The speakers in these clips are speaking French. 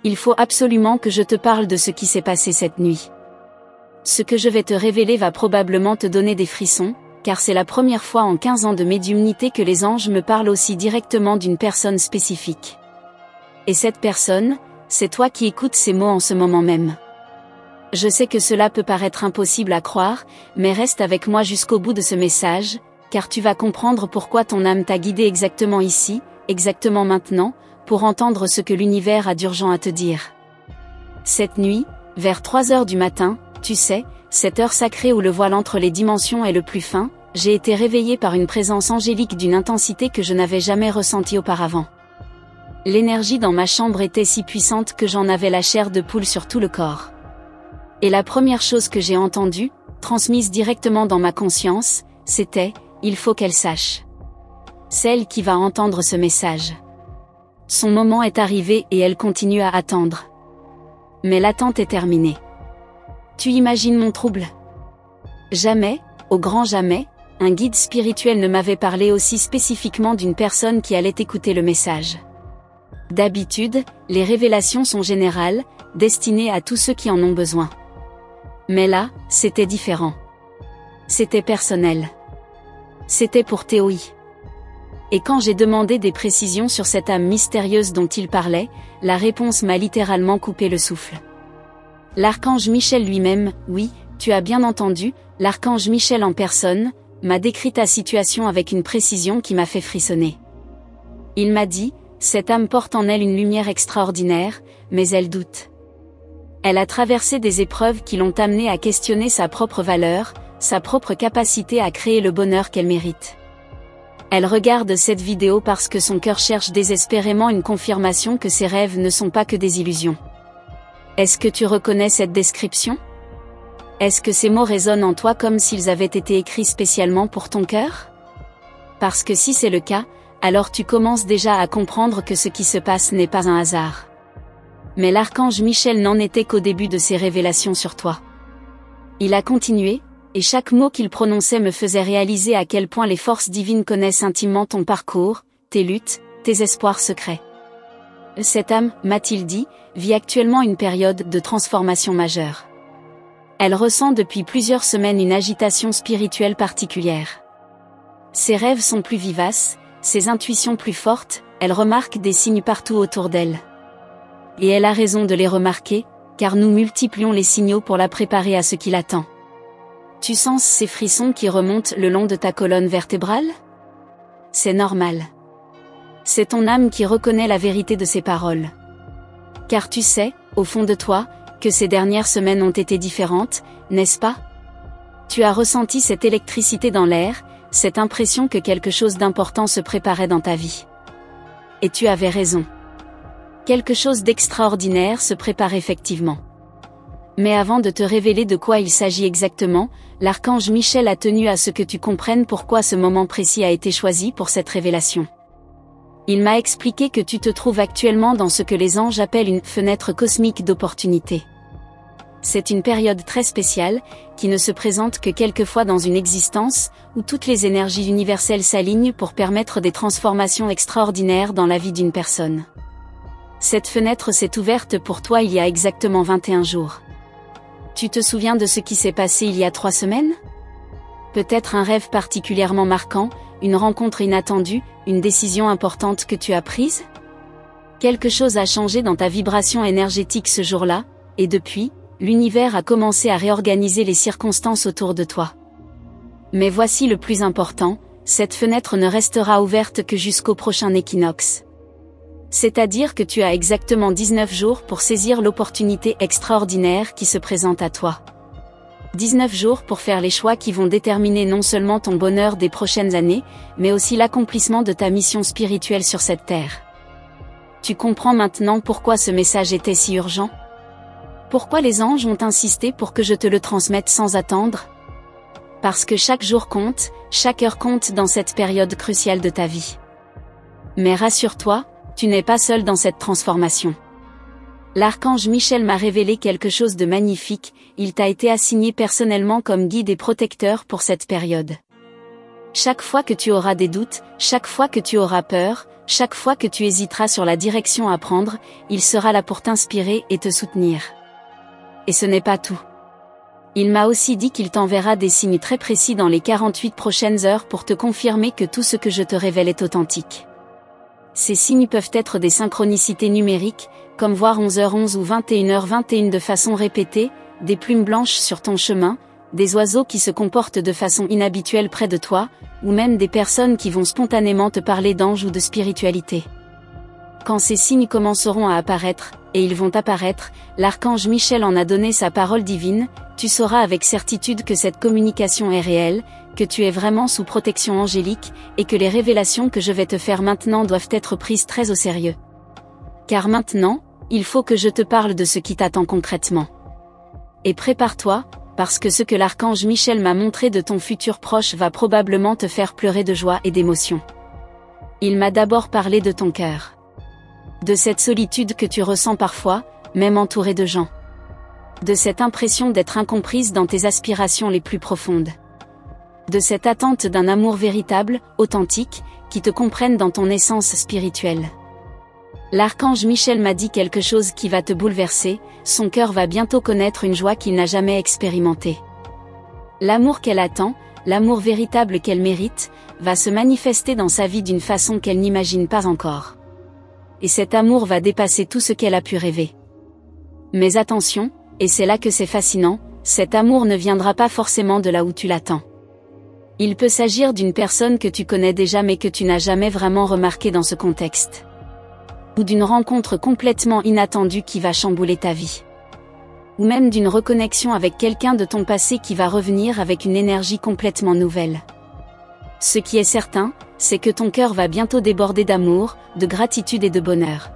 Il faut absolument que je te parle de ce qui s'est passé cette nuit. Ce que je vais te révéler va probablement te donner des frissons, car c'est la première fois en 15 ans de médiumnité que les anges me parlent aussi directement d'une personne spécifique. Et cette personne, c'est toi qui écoutes ces mots en ce moment même. Je sais que cela peut paraître impossible à croire, mais reste avec moi jusqu'au bout de ce message, car tu vas comprendre pourquoi ton âme t'a guidé exactement ici, exactement maintenant, pour entendre ce que l'univers a d'urgent à te dire. Cette nuit, vers 3 heures du matin, tu sais, cette heure sacrée où le voile entre les dimensions est le plus fin, j'ai été réveillée par une présence angélique d'une intensité que je n'avais jamais ressentie auparavant. L'énergie dans ma chambre était si puissante que j'en avais la chair de poule sur tout le corps. Et la première chose que j'ai entendue, transmise directement dans ma conscience, c'était « Il faut qu'elle sache ». Celle qui va entendre ce message. Son moment est arrivé et elle continue à attendre. Mais l'attente est terminée. Tu imagines mon trouble? Jamais, au grand jamais, un guide spirituel ne m'avait parlé aussi spécifiquement d'une personne qui allait écouter le message. D'habitude, les révélations sont générales, destinées à tous ceux qui en ont besoin. Mais là, c'était différent. C'était personnel. C'était pour Théoi. Et quand j'ai demandé des précisions sur cette âme mystérieuse dont il parlait, la réponse m'a littéralement coupé le souffle. L'archange Michel lui-même, oui, tu as bien entendu, l'archange Michel en personne, m'a décrit ta situation avec une précision qui m'a fait frissonner. Il m'a dit, cette âme porte en elle une lumière extraordinaire, mais elle doute. Elle a traversé des épreuves qui l'ont amenée à questionner sa propre valeur, sa propre capacité à créer le bonheur qu'elle mérite. Elle regarde cette vidéo parce que son cœur cherche désespérément une confirmation que ses rêves ne sont pas que des illusions. Est-ce que tu reconnais cette description? Est-ce que ces mots résonnent en toi comme s'ils avaient été écrits spécialement pour ton cœur? Parce que si c'est le cas, alors tu commences déjà à comprendre que ce qui se passe n'est pas un hasard. Mais l'archange Michel n'en était qu'au début de ses révélations sur toi. Il a continué, et chaque mot qu'il prononçait me faisait réaliser à quel point les forces divines connaissent intimement ton parcours, tes luttes, tes espoirs secrets. Cette âme, m'a-t-il dit, vit actuellement une période de transformation majeure. Elle ressent depuis plusieurs semaines une agitation spirituelle particulière. Ses rêves sont plus vivaces, ses intuitions plus fortes, elle remarque des signes partout autour d'elle. Et elle a raison de les remarquer, car nous multiplions les signaux pour la préparer à ce qui l'attend. Tu sens ces frissons qui remontent le long de ta colonne vertébrale? C'est normal. C'est ton âme qui reconnaît la vérité de ces paroles. Car tu sais, au fond de toi, que ces dernières semaines ont été différentes, n'est-ce pas? Tu as ressenti cette électricité dans l'air, cette impression que quelque chose d'important se préparait dans ta vie. Et tu avais raison. Quelque chose d'extraordinaire se prépare effectivement. Mais avant de te révéler de quoi il s'agit exactement, l'archange Michel a tenu à ce que tu comprennes pourquoi ce moment précis a été choisi pour cette révélation. Il m'a expliqué que tu te trouves actuellement dans ce que les anges appellent une fenêtre cosmique d'opportunité. C'est une période très spéciale, qui ne se présente que quelques fois dans une existence, où toutes les énergies universelles s'alignent pour permettre des transformations extraordinaires dans la vie d'une personne. Cette fenêtre s'est ouverte pour toi il y a exactement 21 jours. Tu te souviens de ce qui s'est passé il y a 3 semaines? Peut-être un rêve particulièrement marquant, une rencontre inattendue, une décision importante que tu as prise? Quelque chose a changé dans ta vibration énergétique ce jour-là, et depuis, l'univers a commencé à réorganiser les circonstances autour de toi. Mais voici le plus important, cette fenêtre ne restera ouverte que jusqu'au prochain équinoxe. C'est-à-dire que tu as exactement 19 jours pour saisir l'opportunité extraordinaire qui se présente à toi. 19 jours pour faire les choix qui vont déterminer non seulement ton bonheur des prochaines années, mais aussi l'accomplissement de ta mission spirituelle sur cette terre. Tu comprends maintenant pourquoi ce message était si urgent? Pourquoi les anges ont insisté pour que je te le transmette sans attendre? Parce que chaque jour compte, chaque heure compte dans cette période cruciale de ta vie. Mais rassure-toi, tu n'es pas seul dans cette transformation. L'archange Michel m'a révélé quelque chose de magnifique, il t'a été assigné personnellement comme guide et protecteur pour cette période. Chaque fois que tu auras des doutes, chaque fois que tu auras peur, Chaque fois que tu hésiteras sur la direction à prendre, il sera là pour t'inspirer et te soutenir. Et ce n'est pas tout. Il m'a aussi dit qu'il t'enverra des signes très précis dans les 48 prochaines heures pour te confirmer que tout ce que je te révèle est authentique. Ces signes peuvent être des synchronicités numériques, comme voir 11h11 ou 21h21 de façon répétée, des plumes blanches sur ton chemin, des oiseaux qui se comportent de façon inhabituelle près de toi, ou même des personnes qui vont spontanément te parler d'anges ou de spiritualité. Quand ces signes commenceront à apparaître, et ils vont apparaître, l'archange Michel en a donné sa parole divine, tu sauras avec certitude que cette communication est réelle, que tu es vraiment sous protection angélique, et que les révélations que je vais te faire maintenant doivent être prises très au sérieux. Car maintenant, il faut que je te parle de ce qui t'attend concrètement. Et prépare-toi, parce que ce que l'archange Michel m'a montré de ton futur proche va probablement te faire pleurer de joie et d'émotion. Il m'a d'abord parlé de ton cœur. De cette solitude que tu ressens parfois, même entouré de gens. De cette impression d'être incomprise dans tes aspirations les plus profondes. De cette attente d'un amour véritable, authentique, qui te comprenne dans ton essence spirituelle. L'archange Michel m'a dit quelque chose qui va te bouleverser, son cœur va bientôt connaître une joie qu'il n'a jamais expérimentée. L'amour qu'elle attend, l'amour véritable qu'elle mérite, va se manifester dans sa vie d'une façon qu'elle n'imagine pas encore. Et cet amour va dépasser tout ce qu'elle a pu rêver. Mais attention, et c'est là que c'est fascinant, cet amour ne viendra pas forcément de là où tu l'attends. Il peut s'agir d'une personne que tu connais déjà mais que tu n'as jamais vraiment remarqué dans ce contexte. Ou d'une rencontre complètement inattendue qui va chambouler ta vie. Ou même d'une reconnexion avec quelqu'un de ton passé qui va revenir avec une énergie complètement nouvelle. Ce qui est certain, c'est que ton cœur va bientôt déborder d'amour, de gratitude et de bonheur.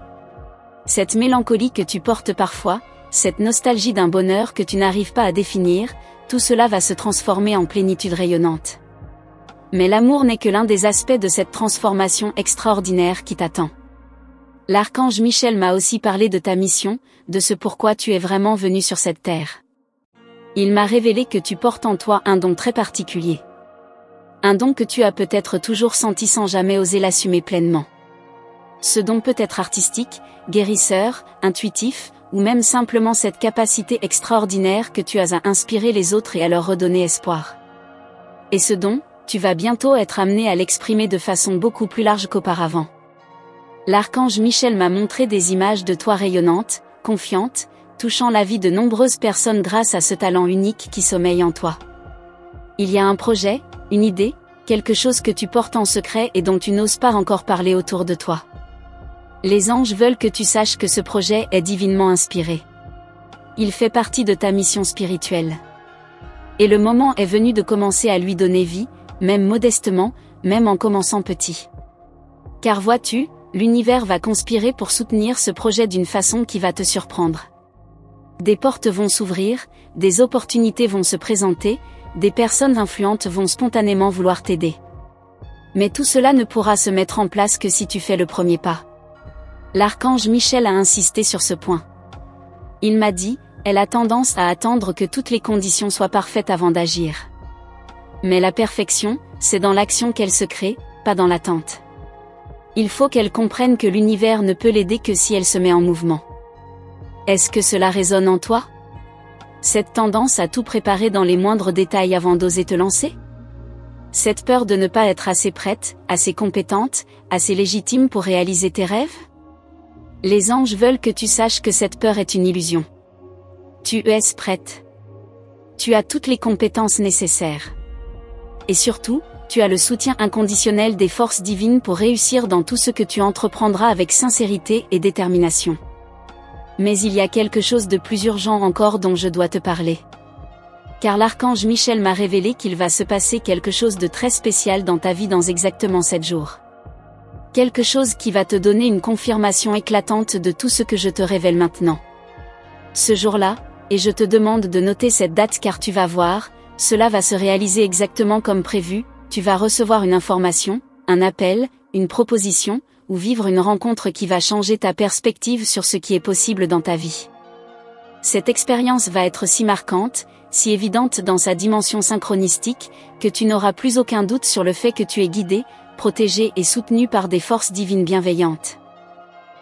Cette mélancolie que tu portes parfois, cette nostalgie d'un bonheur que tu n'arrives pas à définir, tout cela va se transformer en plénitude rayonnante. Mais l'amour n'est que l'un des aspects de cette transformation extraordinaire qui t'attend. L'archange Michel m'a aussi parlé de ta mission, de ce pourquoi tu es vraiment venu sur cette terre. Il m'a révélé que tu portes en toi un don très particulier. Un don que tu as peut-être toujours senti sans jamais oser l'assumer pleinement. Ce don peut être artistique, guérisseur, intuitif, ou même simplement cette capacité extraordinaire que tu as à inspirer les autres et à leur redonner espoir. Et ce don, tu vas bientôt être amené à l'exprimer de façon beaucoup plus large qu'auparavant. L'archange Michel m'a montré des images de toi rayonnante, confiante, touchant la vie de nombreuses personnes grâce à ce talent unique qui sommeille en toi. Il y a un projet, une idée, quelque chose que tu portes en secret et dont tu n'oses pas encore parler autour de toi. Les anges veulent que tu saches que ce projet est divinement inspiré. Il fait partie de ta mission spirituelle. Et le moment est venu de commencer à lui donner vie, même modestement, même en commençant petit. Car vois-tu, l'univers va conspirer pour soutenir ce projet d'une façon qui va te surprendre. Des portes vont s'ouvrir, des opportunités vont se présenter, des personnes influentes vont spontanément vouloir t'aider. Mais tout cela ne pourra se mettre en place que si tu fais le premier pas. L'archange Michel a insisté sur ce point. Il m'a dit, elle a tendance à attendre que toutes les conditions soient parfaites avant d'agir. Mais la perfection, c'est dans l'action qu'elle se crée, pas dans l'attente. Il faut qu'elle comprenne que l'univers ne peut l'aider que si elle se met en mouvement. Est-ce que cela résonne en toi? Cette tendance à tout préparer dans les moindres détails avant d'oser te lancer? Cette peur de ne pas être assez prête, assez compétente, assez légitime pour réaliser tes rêves? Les anges veulent que tu saches que cette peur est une illusion. Tu es prête. Tu as toutes les compétences nécessaires. Et surtout, tu as le soutien inconditionnel des forces divines pour réussir dans tout ce que tu entreprendras avec sincérité et détermination. Mais il y a quelque chose de plus urgent encore dont je dois te parler. Car l'archange Michel m'a révélé qu'il va se passer quelque chose de très spécial dans ta vie dans exactement 7 jours. Quelque chose qui va te donner une confirmation éclatante de tout ce que je te révèle maintenant. Ce jour-là, et je te demande de noter cette date car tu vas voir, cela va se réaliser exactement comme prévu, tu vas recevoir une information, un appel, une proposition, ou vivre une rencontre qui va changer ta perspective sur ce qui est possible dans ta vie. Cette expérience va être si marquante, si évidente dans sa dimension synchronistique, que tu n'auras plus aucun doute sur le fait que tu es guidé, protégé et soutenu par des forces divines bienveillantes.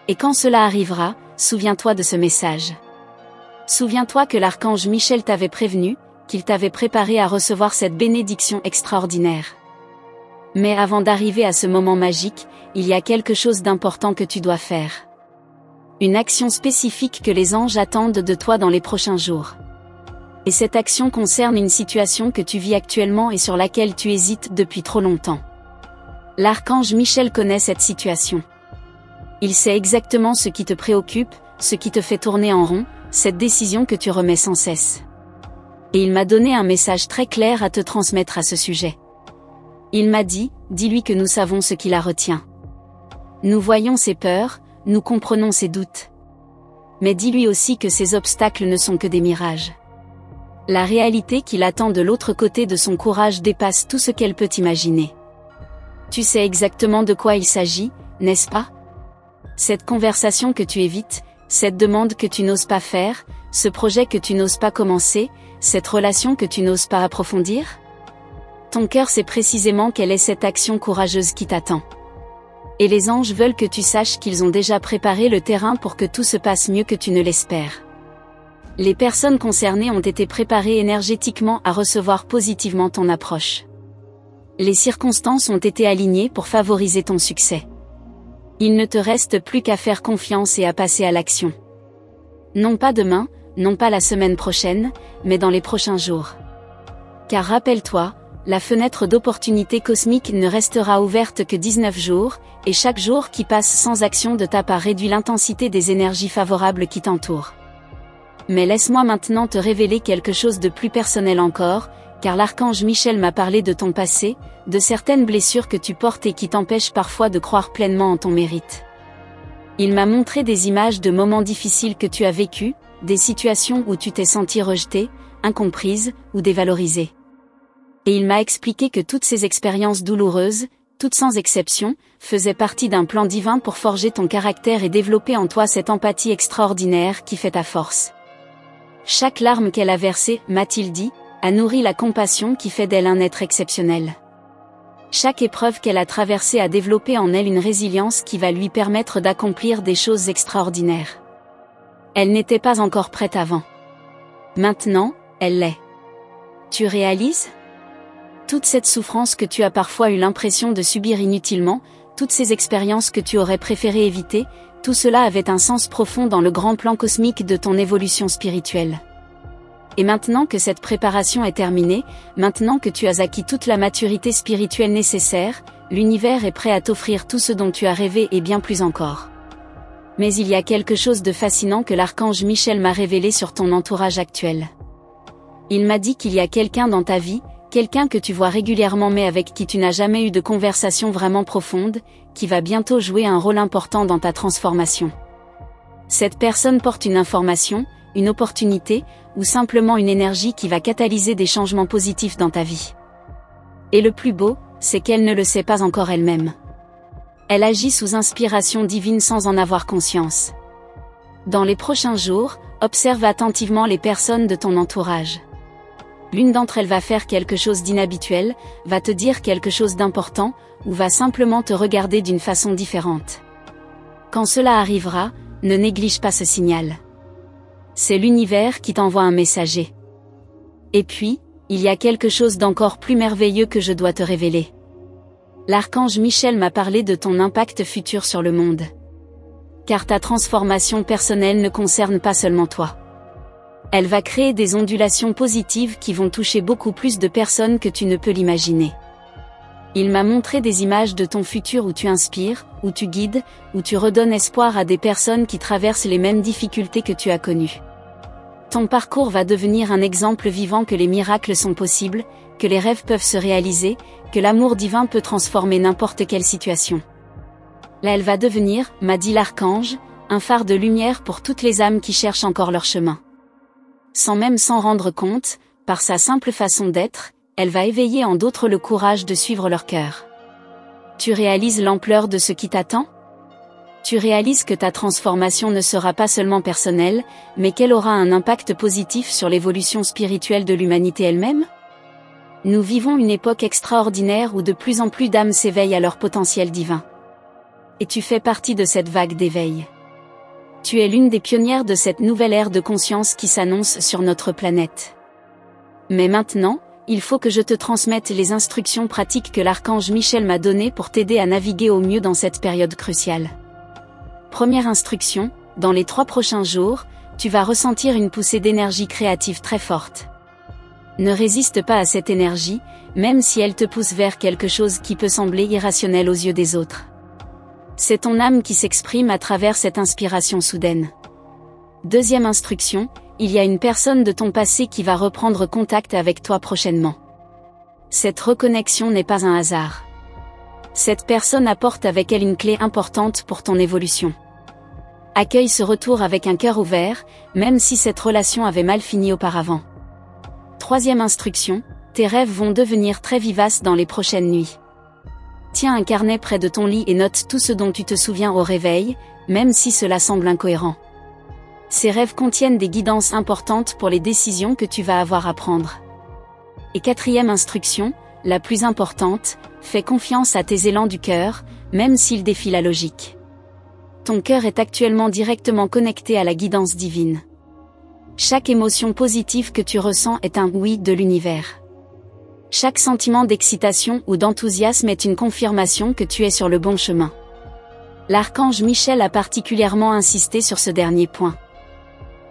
Et quand cela arrivera, souviens-toi de ce message. Souviens-toi que l'archange Michel t'avait prévenu, qu'il t'avait préparé à recevoir cette bénédiction extraordinaire. Mais avant d'arriver à ce moment magique, il y a quelque chose d'important que tu dois faire. Une action spécifique que les anges attendent de toi dans les prochains jours. Et cette action concerne une situation que tu vis actuellement et sur laquelle tu hésites depuis trop longtemps. L'archange Michel connaît cette situation. Il sait exactement ce qui te préoccupe, ce qui te fait tourner en rond, cette décision que tu remets sans cesse. Et il m'a donné un message très clair à te transmettre à ce sujet. Il m'a dit, dis-lui que nous savons ce qui la retient. Nous voyons ses peurs, nous comprenons ses doutes. Mais dis-lui aussi que ces obstacles ne sont que des mirages. La réalité qui l'attend de l'autre côté de son courage dépasse tout ce qu'elle peut imaginer. Tu sais exactement de quoi il s'agit, n'est-ce pas? Cette conversation que tu évites, cette demande que tu n'oses pas faire, ce projet que tu n'oses pas commencer, cette relation que tu n'oses pas approfondir? Ton cœur sait précisément quelle est cette action courageuse qui t'attend. Et les anges veulent que tu saches qu'ils ont déjà préparé le terrain pour que tout se passe mieux que tu ne l'espères. Les personnes concernées ont été préparées énergétiquement à recevoir positivement ton approche. Les circonstances ont été alignées pour favoriser ton succès. Il ne te reste plus qu'à faire confiance et à passer à l'action. Non pas demain, non pas la semaine prochaine, mais dans les prochains jours. Car rappelle-toi, la fenêtre d'opportunité cosmique ne restera ouverte que 19 jours, et chaque jour qui passe sans action de ta part réduit l'intensité des énergies favorables qui t'entourent. Mais laisse-moi maintenant te révéler quelque chose de plus personnel encore, car l'archange Michel m'a parlé de ton passé, de certaines blessures que tu portes et qui t'empêchent parfois de croire pleinement en ton mérite. Il m'a montré des images de moments difficiles que tu as vécus, des situations où tu t'es sentie rejetée, incomprise ou dévalorisée. Et il m'a expliqué que toutes ces expériences douloureuses, toutes sans exception, faisaient partie d'un plan divin pour forger ton caractère et développer en toi cette empathie extraordinaire qui fait ta force. Chaque larme qu'elle a versée, m'a-t-il dit, a nourri la compassion qui fait d'elle un être exceptionnel. Chaque épreuve qu'elle a traversée a développé en elle une résilience qui va lui permettre d'accomplir des choses extraordinaires. Elle n'était pas encore prête avant. Maintenant, elle l'est. Tu réalises ? Toute cette souffrance que tu as parfois eu l'impression de subir inutilement, toutes ces expériences que tu aurais préféré éviter, tout cela avait un sens profond dans le grand plan cosmique de ton évolution spirituelle. Et maintenant que cette préparation est terminée, maintenant que tu as acquis toute la maturité spirituelle nécessaire, l'univers est prêt à t'offrir tout ce dont tu as rêvé et bien plus encore. Mais il y a quelque chose de fascinant que l'archange Michel m'a révélé sur ton entourage actuel. Il m'a dit qu'il y a quelqu'un dans ta vie, quelqu'un que tu vois régulièrement mais avec qui tu n'as jamais eu de conversation vraiment profonde, qui va bientôt jouer un rôle important dans ta transformation. Cette personne porte une information, une opportunité, ou simplement une énergie qui va catalyser des changements positifs dans ta vie. Et le plus beau, c'est qu'elle ne le sait pas encore elle-même. Elle agit sous inspiration divine sans en avoir conscience. Dans les prochains jours, observe attentivement les personnes de ton entourage. L'une d'entre elles va faire quelque chose d'inhabituel, va te dire quelque chose d'important, ou va simplement te regarder d'une façon différente. Quand cela arrivera, ne néglige pas ce signal. C'est l'univers qui t'envoie un messager. Et puis, il y a quelque chose d'encore plus merveilleux que je dois te révéler. L'archange Michel m'a parlé de ton impact futur sur le monde. Car ta transformation personnelle ne concerne pas seulement toi. Elle va créer des ondulations positives qui vont toucher beaucoup plus de personnes que tu ne peux l'imaginer. Il m'a montré des images de ton futur où tu inspires, où tu guides, où tu redonnes espoir à des personnes qui traversent les mêmes difficultés que tu as connues. Ton parcours va devenir un exemple vivant que les miracles sont possibles, que les rêves peuvent se réaliser, que l'amour divin peut transformer n'importe quelle situation. Là elle va devenir, m'a dit l'archange, un phare de lumière pour toutes les âmes qui cherchent encore leur chemin. Sans même s'en rendre compte, par sa simple façon d'être, elle va éveiller en d'autres le courage de suivre leur cœur. Tu réalises l'ampleur de ce qui t'attend ? Tu réalises que ta transformation ne sera pas seulement personnelle, mais qu'elle aura un impact positif sur l'évolution spirituelle de l'humanité elle-même ? Nous vivons une époque extraordinaire où de plus en plus d'âmes s'éveillent à leur potentiel divin. Et tu fais partie de cette vague d'éveil. Tu es l'une des pionnières de cette nouvelle ère de conscience qui s'annonce sur notre planète. Mais maintenant, il faut que je te transmette les instructions pratiques que l'archange Michel m'a données pour t'aider à naviguer au mieux dans cette période cruciale. Première instruction, dans les 3 prochains jours, tu vas ressentir une poussée d'énergie créative très forte. Ne résiste pas à cette énergie, même si elle te pousse vers quelque chose qui peut sembler irrationnel aux yeux des autres. C'est ton âme qui s'exprime à travers cette inspiration soudaine. Deuxième instruction, il y a une personne de ton passé qui va reprendre contact avec toi prochainement. Cette reconnexion n'est pas un hasard. Cette personne apporte avec elle une clé importante pour ton évolution. Accueille ce retour avec un cœur ouvert, même si cette relation avait mal fini auparavant. Troisième instruction, tes rêves vont devenir très vivaces dans les prochaines nuits. Tiens un carnet près de ton lit et note tout ce dont tu te souviens au réveil, même si cela semble incohérent. Ces rêves contiennent des guidances importantes pour les décisions que tu vas avoir à prendre. Et quatrième instruction, la plus importante, fais confiance à tes élans du cœur, même s'ils défient la logique. Ton cœur est actuellement directement connecté à la guidance divine. Chaque émotion positive que tu ressens est un oui de l'univers. Chaque sentiment d'excitation ou d'enthousiasme est une confirmation que tu es sur le bon chemin. L'archange Michel a particulièrement insisté sur ce dernier point.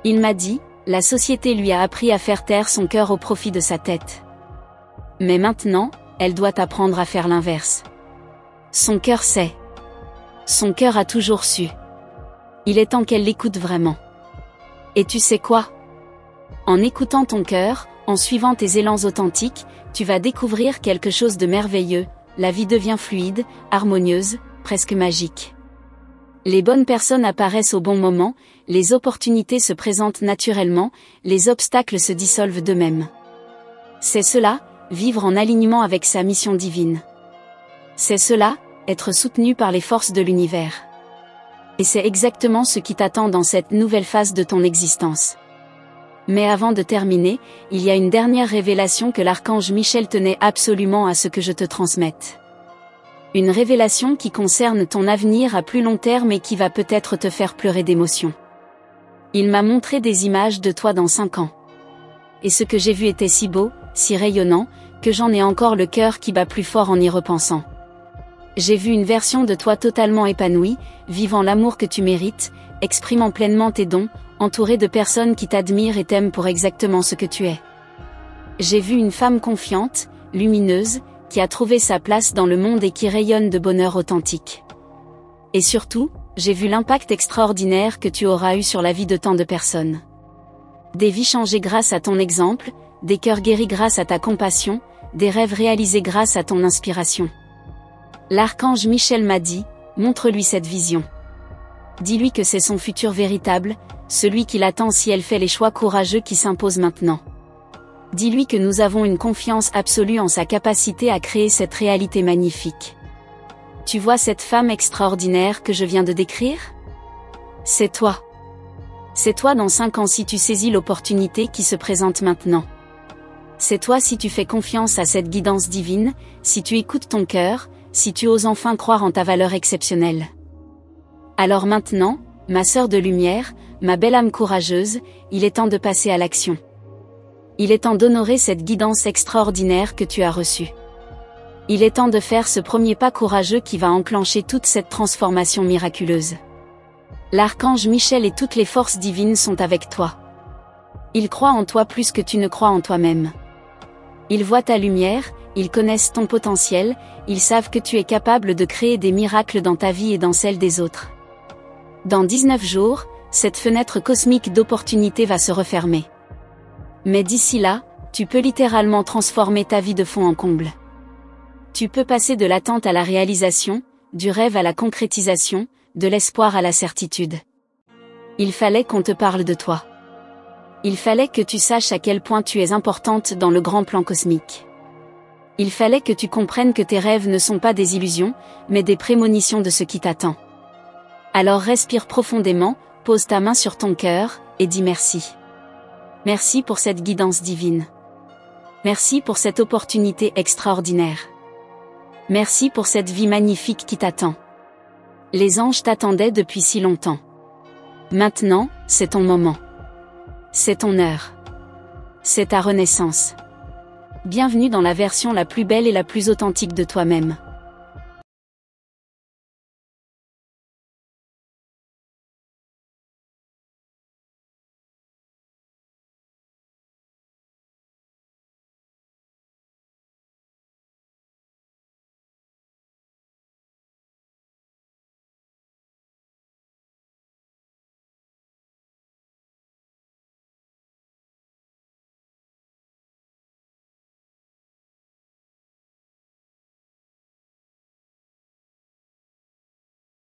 Il m'a dit, la société lui a appris à faire taire son cœur au profit de sa tête. Mais maintenant, elle doit apprendre à faire l'inverse. Son cœur sait. Son cœur a toujours su. Il est temps qu'elle l'écoute vraiment. Et tu sais quoi ? En écoutant ton cœur, en suivant tes élans authentiques, tu vas découvrir quelque chose de merveilleux, la vie devient fluide, harmonieuse, presque magique. Les bonnes personnes apparaissent au bon moment, les opportunités se présentent naturellement, les obstacles se dissolvent d'eux-mêmes. C'est cela, vivre en alignement avec sa mission divine. C'est cela, être soutenu par les forces de l'univers. Et c'est exactement ce qui t'attend dans cette nouvelle phase de ton existence. Mais avant de terminer, il y a une dernière révélation que l'archange Michel tenait absolument à ce que je te transmette. Une révélation qui concerne ton avenir à plus long terme et qui va peut-être te faire pleurer d'émotion. Il m'a montré des images de toi dans 5 ans. Et ce que j'ai vu était si beau, si rayonnant, que j'en ai encore le cœur qui bat plus fort en y repensant. J'ai vu une version de toi totalement épanouie, vivant l'amour que tu mérites, exprimant pleinement tes dons, entourée de personnes qui t'admirent et t'aiment pour exactement ce que tu es. J'ai vu une femme confiante, lumineuse, qui a trouvé sa place dans le monde et qui rayonne de bonheur authentique. Et surtout, j'ai vu l'impact extraordinaire que tu auras eu sur la vie de tant de personnes. Des vies changées grâce à ton exemple, des cœurs guéris grâce à ta compassion, des rêves réalisés grâce à ton inspiration. L'archange Michel m'a dit, montre-lui cette vision. Dis-lui que c'est son futur véritable, celui qui l'attend si elle fait les choix courageux qui s'imposent maintenant. Dis-lui que nous avons une confiance absolue en sa capacité à créer cette réalité magnifique. Tu vois cette femme extraordinaire que je viens de décrire ? C'est toi. C'est toi dans 5 ans si tu saisis l'opportunité qui se présente maintenant. C'est toi si tu fais confiance à cette guidance divine, si tu écoutes ton cœur, si tu oses enfin croire en ta valeur exceptionnelle. Alors maintenant, ma sœur de lumière, ma belle âme courageuse, il est temps de passer à l'action. Il est temps d'honorer cette guidance extraordinaire que tu as reçue. Il est temps de faire ce premier pas courageux qui va enclencher toute cette transformation miraculeuse. L'archange Michel et toutes les forces divines sont avec toi. Ils croient en toi plus que tu ne crois en toi-même. Ils voient ta lumière, ils connaissent ton potentiel, ils savent que tu es capable de créer des miracles dans ta vie et dans celle des autres. Dans 19 jours, cette fenêtre cosmique d'opportunité va se refermer. Mais d'ici là, tu peux littéralement transformer ta vie de fond en comble. Tu peux passer de l'attente à la réalisation, du rêve à la concrétisation, de l'espoir à la certitude. Il fallait qu'on te parle de toi. Il fallait que tu saches à quel point tu es importante dans le grand plan cosmique. Il fallait que tu comprennes que tes rêves ne sont pas des illusions, mais des prémonitions de ce qui t'attend. Alors respire profondément, pose ta main sur ton cœur, et dis merci. Merci pour cette guidance divine. Merci pour cette opportunité extraordinaire. Merci pour cette vie magnifique qui t'attend. Les anges t'attendaient depuis si longtemps. Maintenant, c'est ton moment. C'est ton heure. C'est ta renaissance. Bienvenue dans la version la plus belle et la plus authentique de toi-même.